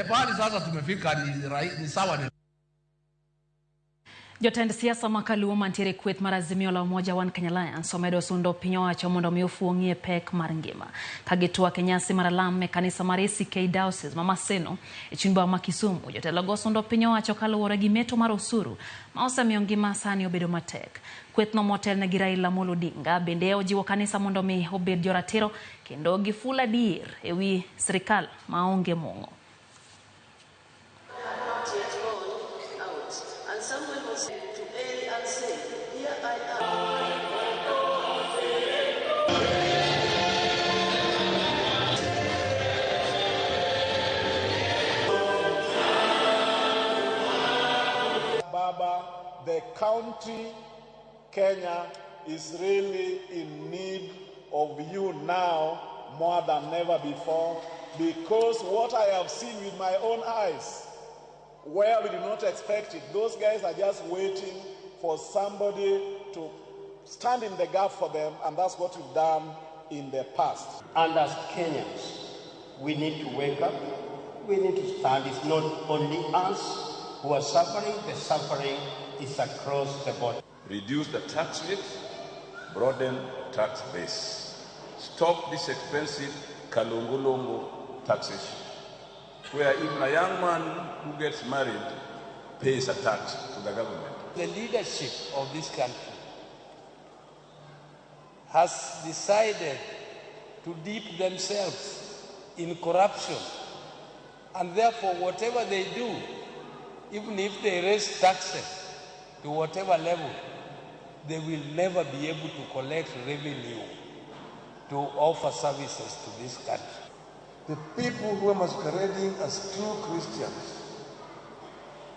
Pahali sasa tumefika ni sawa ni. Jotend siasa makaluo mantiere kweth mar Azimio la Umoja One Kenya Alliance omedo sundo piny owacho mondo mi ofuong'ie pek mar ngima ka gitwak nyasi mar lam e kanisa mar ACK Diocese ma Maseno e chuny boma ma Kisumu. Jotelo go sundo piny owacho kaluwore gi meto mar osuru ma osemiyo ngima sani obedo matek. Kwethno motel ne gi Raila Amolo Odinga bende ojiwo kanisa mondo mi obed joratiro kendo giful adier ewi sirkal maonge mong'o. The country, Kenya, is really in need of you now more than ever before, because what I have seen with my own eyes, where we did not expect it, those guys are just waiting for somebody to stand in the gap for them, and that's what we've done in the past. And as Kenyans, we need to wake up, we need to stand. It's not only us who are suffering, the suffering is across the board. Reduce the tax rate, broaden tax base. Stop this expensive kalongolongo taxation, where even a young man who gets married pays a tax to the government. The leadership of this country has decided to dip themselves in corruption, and therefore whatever they do, even if they raise taxes to whatever level, they will never be able to collect revenue to offer services to this country. The people who are masquerading as true Christians,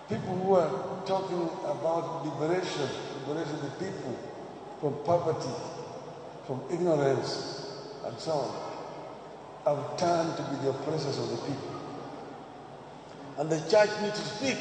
people who are talking about liberation the people from poverty, from ignorance, and so on, have turned to be the oppressors of the people. And the church needs to speak.